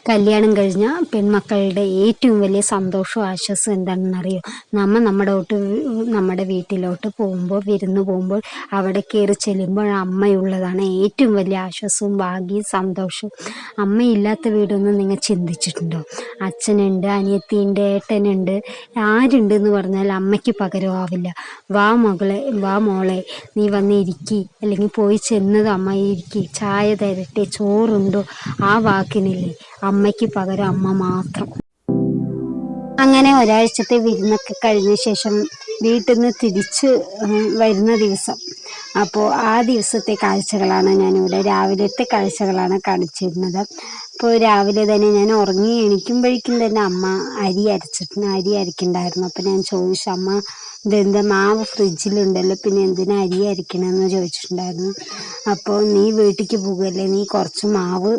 കല്യാണം കഴിഞ്ഞ പെൺമക്കളുടെ ഏറ്റവും വലിയ സന്തോഷവും ആശ്വാസവും എന്താണെന്നറിയോ? നമ്മുടെ വീട്ടിലോട്ട് പോകുമ്പോൾ, വിരുന്ന് പോകുമ്പോൾ അവിടെ കയറി ചെല്ലുമ്പോൾ അമ്മയുള്ളതാണ് ഏറ്റവും വലിയ ആശ്വാസവും ഭാഗ്യവും സന്തോഷവും. അമ്മയില്ലാത്ത വീടൊന്നും നിങ്ങൾ ചിന്തിച്ചിട്ടുണ്ടോ? അച്ഛനുണ്ട്, അനിയത്തിയുണ്ട്, ഏട്ടനുണ്ട്, ആരുണ്ടെന്ന് പറഞ്ഞാൽ അമ്മയ്ക്ക് പകരമാവില്ല. വാ മകളെ, വാ മോളെ, നീ വന്നിരിക്കി, അല്ലെങ്കിൽ പോയി ചെന്നത് അമ്മ ഇരിക്കി, ചായ തരട്ടെ, ചോറുണ്ടോ, ആ വാക്കിനില്ലേ അമ്മയ്ക്ക് പകരം അമ്മ മാത്രം. അങ്ങനെ ഒരാഴ്ചത്തെ വിരുന്നൊക്കെ കഴിഞ്ഞ ശേഷം വീട്ടിൽ നിന്ന് തിരിച്ച് വരുന്ന ദിവസം, അപ്പോൾ ആ ദിവസത്തെ കാഴ്ചകളാണ് ഞാനിവിടെ, രാവിലത്തെ കാഴ്ചകളാണ് കാണിച്ചിരുന്നത്. അപ്പോൾ രാവിലെ തന്നെ ഞാൻ ഉറങ്ങി എണീക്കുമ്പോഴേക്കും തന്നെ അമ്മ അരി അരയ്ക്കുന്നുണ്ടായിരുന്നു. അപ്പോൾ ഞാൻ ചോദിച്ചു, അമ്മ ഇതെന്താ മാവ് ഫ്രിഡ്ജിലുണ്ടല്ലോ, പിന്നെ എന്തിനാ അരി അരയ്ക്കണമെന്ന് ചോദിച്ചിട്ടുണ്ടായിരുന്നു. അപ്പോൾ നീ വീട്ടിലേക്ക് പോകുകയല്ലേ, നീ കുറച്ച് മാവ്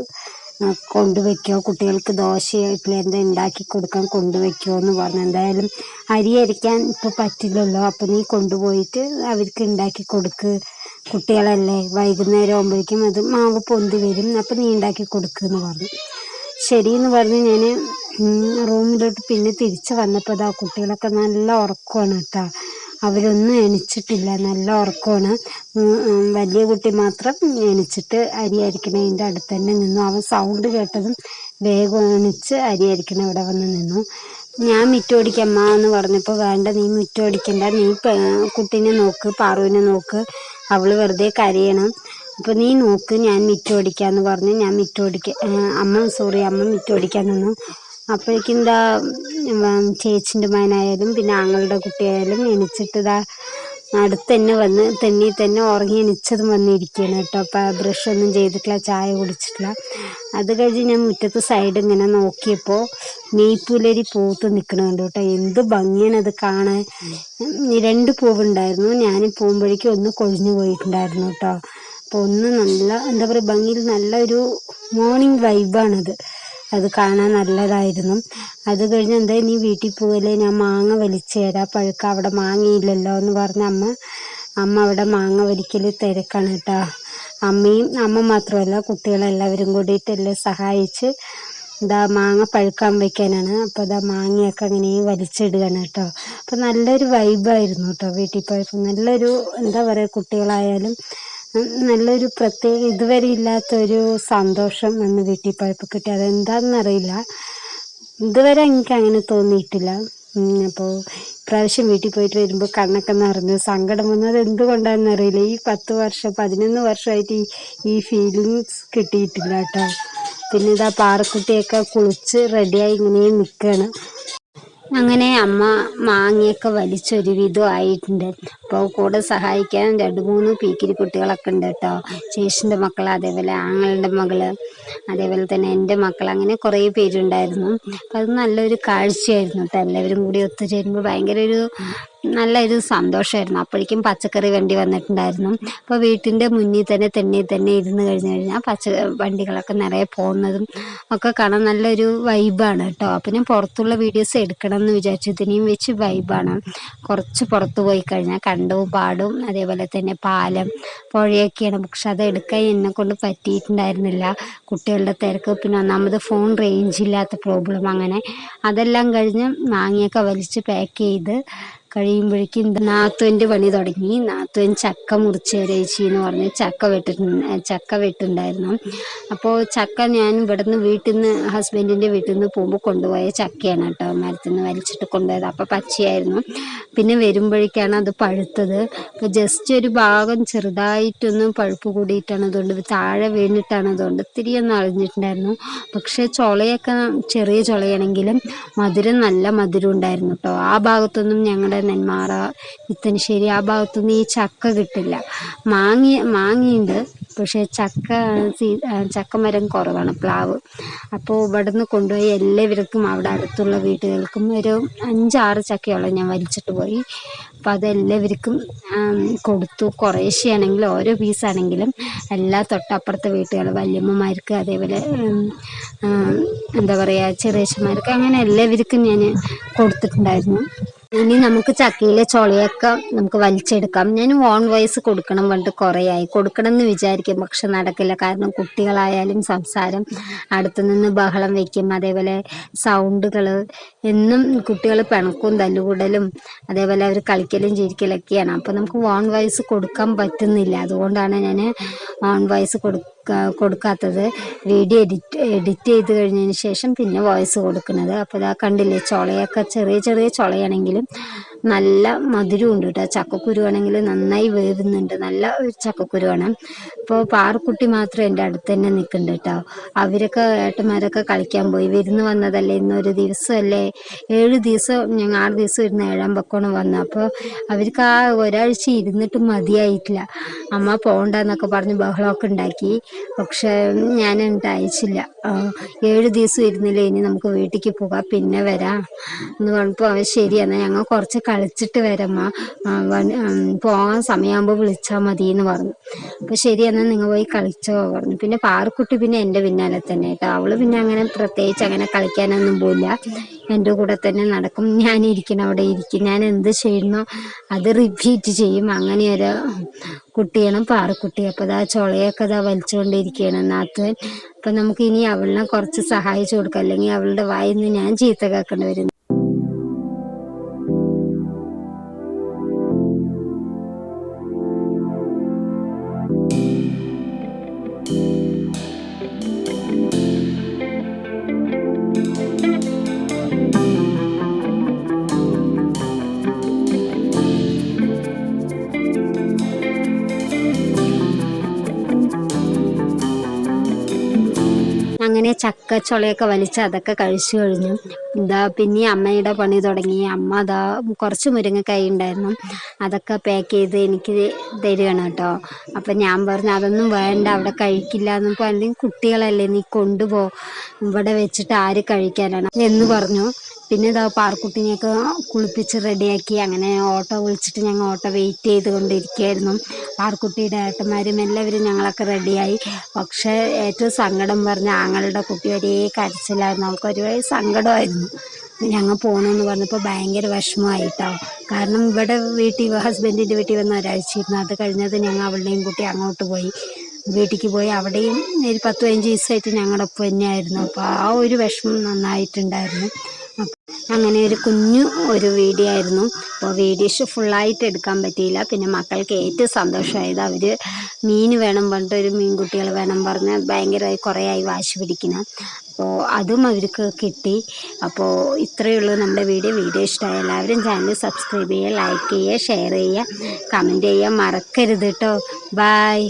കൊണ്ടുവയ്ക്കോ, കുട്ടികൾക്ക് ദോശയായിട്ടില്ല എന്താ ഉണ്ടാക്കി കൊടുക്കാൻ കൊണ്ടുവയ്ക്കോ എന്ന് പറഞ്ഞു. എന്തായാലും അരി അരയ്ക്കാൻ ഇപ്പോൾ പറ്റില്ലല്ലോ, അപ്പോൾ നീ കൊണ്ടുപോയിട്ട് അവർക്ക് ഉണ്ടാക്കി കൊടുക്ക്, കുട്ടികളല്ലേ, വൈകുന്നേരം ആകുമ്പോഴേക്കും അത് മാവ് പൊന്തി വരും, അപ്പോൾ നീ ഉണ്ടാക്കി കൊടുക്കുമെന്ന് പറഞ്ഞു. ശരിയെന്ന് പറഞ്ഞ് ഞാൻ റൂമിലോട്ട് പിന്നെ തിരിച്ച് വന്നപ്പോൾ അതാ കുട്ടികളൊക്കെ നല്ല ഉറക്കമാണ് കേട്ടോ. അവരൊന്നും എണിച്ചിട്ടില്ല, നല്ല ഉറക്കമാണ്. വലിയ കുട്ടി മാത്രം എണിച്ചിട്ട് അരി അരിക്കണതിൻ്റെ അടുത്ത് തന്നെ നിന്നു. അവൻ സൗണ്ട് കേട്ടതും വേഗം എണിച്ച് അരി അരിക്കണ ഇവിടെ വന്ന് നിന്നു. ഞാൻ മിറ്റോടിക്കമ്മ എന്ന് പറഞ്ഞപ്പോൾ, വേണ്ട, നീ മിറ്റോടിക്കണ്ട, നീ കുട്ടീനെ നോക്ക്, പാറുവിനെ നോക്ക്, അവൾ വെറുതെ കരയണം, അപ്പോൾ നീ നോക്ക്, ഞാൻ മിറ്റോടിക്കാമെന്ന് പറഞ്ഞ് ഞാൻ അമ്മ മിറ്റോടിക്കാൻ നിന്നു. അപ്പോഴേക്കും എന്താ ചേച്ചിൻ്റെ മകനായാലും പിന്നെ ആങ്ങളുടെ കുട്ടിയായാലും എണിച്ചിട്ട് ഇതാ അടുത്ത് തന്നെ വന്ന് തന്നെ ഉറങ്ങി എണിച്ചതും വന്നിരിക്കുകയാണ് കേട്ടോ. അപ്പോൾ ബ്രഷൊന്നും ചെയ്തിട്ടില്ല, ചായ കുടിച്ചിട്ടില്ല. അത് കഴിഞ്ഞ് ഞാൻ മുറ്റത്ത് സൈഡ് ഇങ്ങനെ നോക്കിയപ്പോൾ നെയ്പ്പുലരി പൂത്ത് നിൽക്കണുണ്ട് കേട്ടോ. എന്ത് ഭംഗിയാണ് അത് കാണാൻ. 2 പൂവുണ്ടായിരുന്നു, ഞാൻ പോകുമ്പോഴേക്കും ഒന്ന് കൊഴിഞ്ഞു പോയിട്ടുണ്ടായിരുന്നു കേട്ടോ. അപ്പോൾ ഒന്ന് നല്ല എന്താ പറയുക, ഭംഗിയിൽ നല്ലൊരു മോർണിംഗ് വൈബാണത്, അത് കാണാൻ നല്ലതായിരുന്നു. അത് കഴിഞ്ഞ് എന്താ നീ വീട്ടിൽ പോകല്ലേ, ഞാൻ മാങ്ങ വലിച്ചു തരാം, പഴുക്ക അവിടെ മാങ്ങയില്ലല്ലോ എന്ന് പറഞ്ഞ അമ്മ അവിടെ മാങ്ങ വലിക്കൽ തിരക്കാണ് കേട്ടോ. അമ്മ മാത്രമല്ല കുട്ടികളെല്ലാവരും കൂടിയിട്ടെല്ലാം സഹായിച്ച് ഇതാ മാങ്ങ പഴുക്കാൻ വയ്ക്കാനാണ്. അപ്പോൾ ഇതാ മാങ്ങയൊക്കെ അങ്ങനെ വലിച്ചിടുകയാണ് കേട്ടോ. അപ്പോൾ നല്ലൊരു വൈബായിരുന്നു കേട്ടോ വീട്ടിൽ പോയപ്പോൾ. നല്ലൊരു എന്താ പറയുക, കുട്ടികളായാലും നല്ലൊരു പ്രത്യേക ഇതുവരെ ഇല്ലാത്തൊരു സന്തോഷം എന്ന് വീട്ടിൽ പോയപ്പോൾ കിട്ടി. അതെന്താണെന്നറിയില്ല, ഇതുവരെ എനിക്ക് അങ്ങനെ തോന്നിയിട്ടില്ല. അപ്പോൾ ഇപ്രാവശ്യം വീട്ടിൽ പോയിട്ട് വരുമ്പോൾ കണ്ണൊക്കെ നിറഞ്ഞു. സങ്കടം വന്നത് എന്തുകൊണ്ടാണെന്നറിയില്ല, ഈ 11 വർഷമായിട്ട് ഈ ഫീലിങ്സ് കിട്ടിയിട്ടില്ല കേട്ടോ. പിന്നെ ഇതാ പാറക്കുട്ടിയൊക്കെ കുളിച്ച് റെഡിയായി ഇങ്ങനെ നിൽക്കുകയാണ്. അങ്ങനെ അമ്മ മാങ്ങയൊക്കെ വലിച്ചൊരു വിധം ആയിട്ടുണ്ട്. അപ്പോൾ കൂടെ സഹായിക്കാൻ 2-3 പീക്കിരി കുട്ടികളൊക്കെ ഉണ്ട് കേട്ടോ. ചേച്ചിൻ്റെ മക്കൾ, അതേപോലെ ആങ്ങളുടെ മകള്, അതേപോലെ തന്നെ എൻ്റെ മക്കൾ, അങ്ങനെ കുറേ പേരുണ്ടായിരുന്നു. അപ്പം അത് നല്ലൊരു കാഴ്ചയായിരുന്നു കേട്ടോ. എല്ലാവരും കൂടി ഒത്തുചേരുമ്പോൾ ഭയങ്കര നല്ലൊരു സന്തോഷമായിരുന്നു. അപ്പോഴേക്കും പച്ചക്കറി വണ്ടി വന്നിട്ടുണ്ടായിരുന്നു. അപ്പോൾ വീട്ടിൻ്റെ മുന്നിൽ തന്നെ ഇരുന്ന് കഴിഞ്ഞാൽ വണ്ടികളൊക്കെ നിറയെ പോകുന്നതും ഒക്കെ കാണാൻ നല്ലൊരു വൈബാണ് കേട്ടോ. അപ്പം ഞാൻ പുറത്തുള്ള വീഡിയോസ് എടുക്കണം എന്ന് വിചാരിച്ചു. ഇതിനെയും വെച്ച് വൈബാണ്. കുറച്ച് പുറത്ത് പോയി കഴിഞ്ഞാൽ കണ്ടവും പാടും അതേപോലെ തന്നെ പാലം, പുഴയൊക്കെയാണ്. പക്ഷെ അത് എടുക്കാൻ എന്നെക്കൊണ്ട് പറ്റിയിട്ടുണ്ടായിരുന്നില്ല, കുട്ടികളുടെ തിരക്ക്, പിന്നെ ഒന്നാമത് ഫോൺ റേഞ്ച് ഇല്ലാത്ത പ്രോബ്ലം. അങ്ങനെ അതെല്ലാം കഴിഞ്ഞ് മാങ്ങയൊക്കെ വലിച്ച് പാക്ക് ചെയ്ത് കഴിയുമ്പോഴേക്കും നാത്തുവിൻ്റെ പണി തുടങ്ങി. നാത്തുവൻ ചക്ക മുറിച്ച് ചേച്ചി എന്ന് പറഞ്ഞ് ചക്ക വെട്ടുണ്ടായിരുന്നു. അപ്പോൾ ചക്ക ഞാൻ ഇവിടുന്ന് ഹസ്ബൻഡിൻ്റെ വീട്ടിൽ നിന്ന് പോകുമ്പോൾ കൊണ്ടുപോയ ചക്കയാണ് കേട്ടോ, മരത്തിൽ നിന്ന് വലിച്ചിട്ട് കൊണ്ടുപോയത്. അപ്പോൾ പച്ചയായിരുന്നു. പിന്നെ വരുമ്പോഴേക്കാണ് അത് പഴുത്തത്. അപ്പോൾ ജസ്റ്റ് ഒരു ഭാഗം ചെറുതായിട്ടൊന്നും പഴുപ്പ് കൂടിയിട്ടാണ്, അതുകൊണ്ട് താഴെ വീണിട്ടാണ്, അതുകൊണ്ട് ഇത്തിരി ഒന്ന് അളിഞ്ഞിട്ടുണ്ടായിരുന്നു. പക്ഷേ ചുളയൊക്കെ ചെറിയ ചുളയാണെങ്കിലും നല്ല മധുരം ഉണ്ടായിരുന്നു കേട്ടോ. ആ ഭാഗത്തൊന്നും ഞങ്ങളുടെ നെന്മാറ, ഇത്തനശ്ശേരി ആ ഭാഗത്തൊന്നും ഈ ചക്ക കിട്ടില്ല. മാങ്ങയുണ്ട്, പക്ഷേ ചക്കമരം കുറവാണ്, പ്ലാവ്. അപ്പോൾ ഇവിടെ നിന്ന് കൊണ്ടുപോയി എല്ലാവർക്കും അവിടെ അടുത്തുള്ള വീട്ടുകൾക്കും ഒരു 5-6 ചക്കയോളം ഞാൻ വലിച്ചിട്ട് പോയി. അപ്പോൾ അതെല്ലാവർക്കും കൊടുത്തു. കുറേശ്ശെയാണെങ്കിലും ഓരോ പീസാണെങ്കിലും എല്ലാ തൊട്ടപ്പുറത്തെ വീട്ടുകൾ, വല്യമ്മമാർക്ക്, അതേപോലെ എന്താ പറയുക ചെറിയച്ഛന്മാർക്ക്, അങ്ങനെ എല്ലാവർക്കും ഞാൻ കൊടുത്തിട്ടുണ്ടായിരുന്നു. ഇനി നമുക്ക് ചക്കയിലെ ചുളയൊക്കെ നമുക്ക് വലിച്ചെടുക്കാം. ഞാൻ ഓൺ വോയിസ് കൊടുക്കണം പറഞ്ഞിട്ട് കുറേയായി, കൊടുക്കണം എന്ന് വിചാരിക്കും, പക്ഷെ നടക്കില്ല. കാരണം കുട്ടികളായാലും സംസാരം, അടുത്തു നിന്ന് ബഹളം വയ്ക്കും, അതേപോലെ സൗണ്ടുകൾ, എന്നും കുട്ടികൾ പിണക്കും തല്ലുകൂടലും അതേപോലെ അവർ കളിക്കലും ചിരിക്കലൊക്കെയാണ്. അപ്പോൾ നമുക്ക് ഓൺ വോയിസ് കൊടുക്കാൻ പറ്റുന്നില്ല. അതുകൊണ്ടാണ് ഞാൻ ഓൺ വോയിസ് കൊടുക്കാത്തത്. വീഡിയോ എഡിറ്റ് ചെയ്ത് കഴിഞ്ഞതിന് ശേഷം പിന്നെ വോയിസ് കൊടുക്കുന്നത്. അപ്പോൾ ഇതാ കണ്ടില്ലേ, ചുളയൊക്കെ ചെറിയ ചെറിയ ചുളയാണെങ്കിലും നല്ല മധുരം ഉണ്ട് കേട്ടോ. ചക്കക്കുരു ആണെങ്കിൽ നന്നായി വേവുന്നുണ്ട്, നല്ല ഒരു ചക്കക്കുരുവാണ്. ഇപ്പോൾ പാറക്കുട്ടി മാത്രം എൻ്റെ അടുത്ത് തന്നെ നിൽക്കുന്നുണ്ട് കേട്ടോ. അവരൊക്കെ ഏട്ടന്മാരൊക്കെ കളിക്കാൻ പോയി, വിരുന്ന് വന്നതല്ലേ, ഇന്നൊരു ദിവസമല്ലേ, 7 ദിവസം, ഞങ്ങൾ 6 ദിവസം ഇരുന്ന് 7-ാം പക്കമാണ് വന്നത്. അപ്പോൾ അവർക്ക് ആ ഒരാഴ്ച ഇരുന്നിട്ട് മതിയായിട്ടില്ല. അമ്മ പോകണ്ടെന്നൊക്കെ പറഞ്ഞ് ബഹളമൊക്കെ ഉണ്ടാക്കി. പക്ഷേ ഞാൻ എന്നിട്ട് അയച്ചില്ല. 7 ദിവസം ഇരുന്നില്ല, ഇനി നമുക്ക് വീട്ടിലേക്ക് പോകാം, പിന്നെ വരാം എന്ന് പറഞ്ഞപ്പോൾ അവൻ ശരിയെന്നാ ഞങ്ങൾ കുറച്ച് കളിച്ചിട്ട് വരമ്മ, പോകാൻ സമയമാകുമ്പോൾ വിളിച്ചാൽ മതി എന്ന് പറഞ്ഞു. അപ്പോൾ ശരിയെന്നാൽ നിങ്ങൾ പോയി കളിച്ചോ പറഞ്ഞു. പിന്നെ പാറക്കുട്ടി പിന്നെ എൻ്റെ പിന്നാലെ തന്നെ കേട്ടോ. അവൾ പിന്നെ അങ്ങനെ പ്രത്യേകിച്ച് അങ്ങനെ കളിക്കാനൊന്നും പോയില്ല, എൻ്റെ കൂടെ തന്നെ നടക്കും. ഞാൻ ഇരിക്കണം അവിടെ ഇരിക്കും, ഞാൻ എന്ത് ചെയ്യുന്നോ അത് റിപ്പീറ്റ് ചെയ്യും. അങ്ങനെയൊരു കുട്ടിയാണ് പാറക്കുട്ടി. അപ്പോൾ അതാ ചുളയൊക്കെ ഇതാ വലിച്ചുകൊണ്ടിരിക്കുകയാണ് നാത്തൂൻ. അപ്പം നമുക്ക് ഇനി അവളിനെ കുറച്ച് സഹായിച്ചു കൊടുക്കാം, അല്ലെങ്കിൽ അവളുടെ വായിൽ നിന്ന് ഞാൻ ചീത്ത കേൾക്കേണ്ടി വരും. അങ്ങനെ ചക്ക ചുളയൊക്കെ വലിച്ച് അതൊക്കെ കഴിച്ചു കഴിഞ്ഞു. ഇതാ പിന്നെ അമ്മയുടെ പണി തുടങ്ങി. അമ്മ അതാ കുറച്ച് മുരിങ്ങക്കായ ഉണ്ടായിരുന്നു, അതൊക്കെ പാക്ക് ചെയ്ത് എനിക്ക് തരികയാണ് കേട്ടോ. അപ്പം ഞാൻ പറഞ്ഞു അതൊന്നും വേണ്ട, അവിടെ കഴിക്കില്ല എന്ന് പറഞ്ഞു. കുട്ടികളല്ലേ, നീ കൊണ്ടുപോ, ഇവിടെ വെച്ചിട്ട് ആര് കഴിക്കാനാണ് എന്ന് പറഞ്ഞു. പിന്നെ ഇതാ പാർക്കുട്ടിനെയൊക്കെ കുളിപ്പിച്ച് റെഡിയാക്കി. അങ്ങനെ ഓട്ടോ വിളിച്ചിട്ട് ഞങ്ങൾ ഓട്ടോ വെയിറ്റ് ചെയ്തുകൊണ്ടിരിക്കുകയായിരുന്നു. പാർക്കുട്ടിയുടെ ഏട്ടന്മാരും എല്ലാവരും ഞങ്ങളൊക്കെ റെഡിയായി. പക്ഷേ ഏറ്റവും സങ്കടം പറഞ്ഞ ആങ്ങളുടെ കുട്ടി ഒരേ കരച്ചിലായിരുന്നു, അവൾക്ക് ഒരുപാട് സങ്കടമായിരുന്നു. ഞങ്ങൾ പോകണമെന്ന് പറഞ്ഞപ്പോൾ ഭയങ്കര വിഷമമായിട്ടോ. കാരണം ഇവിടെ വീട്ടിൽ ഹസ്ബൻഡിൻ്റെ വീട്ടിൽ വന്ന് ഒരാഴ്ചയിരുന്നു, അത് കഴിഞ്ഞത് ഞങ്ങൾ അവളുടെയും കുട്ടി അങ്ങോട്ട് പോയി, വീട്ടിലേക്ക് പോയി. അവിടെയും ഒരു 10-15 ദിവസമായിട്ട് ഞങ്ങളുടെ ഒപ്പം തന്നെയായിരുന്നു. അപ്പോൾ ആ ഒരു വിഷമം നന്നായിട്ടുണ്ടായിരുന്നു. അങ്ങനെ ഒരു കുഞ്ഞു ഒരു വീഡിയോ ആയിരുന്നു. അപ്പോൾ വീഡിയോസ് ഫുള്ളായിട്ട് എടുക്കാൻ പറ്റിയില്ല. പിന്നെ മക്കൾക്ക് ഏറ്റവും സന്തോഷമായത് അവർ മീൻ വേണം പറഞ്ഞിട്ട്, ഒരു മീൻകുട്ടികൾ വേണം പറഞ്ഞ് ഭയങ്കരമായി കുറേ ആയി വാശി പിടിക്കണം. അപ്പോൾ അതും അവർക്ക് കിട്ടി. അപ്പോൾ ഇത്രയേ ഉള്ളൂ നമ്മുടെ വീഡിയോ ഇഷ്ടമായ എല്ലാവരും ചാനൽ സബ്സ്ക്രൈബ് ചെയ്യുക, ലൈക്ക് ചെയ്യുക, ഷെയർ ചെയ്യുക, കമൻറ്റ് ചെയ്യുക മറക്കരുത് കേട്ടോ. ബായ്.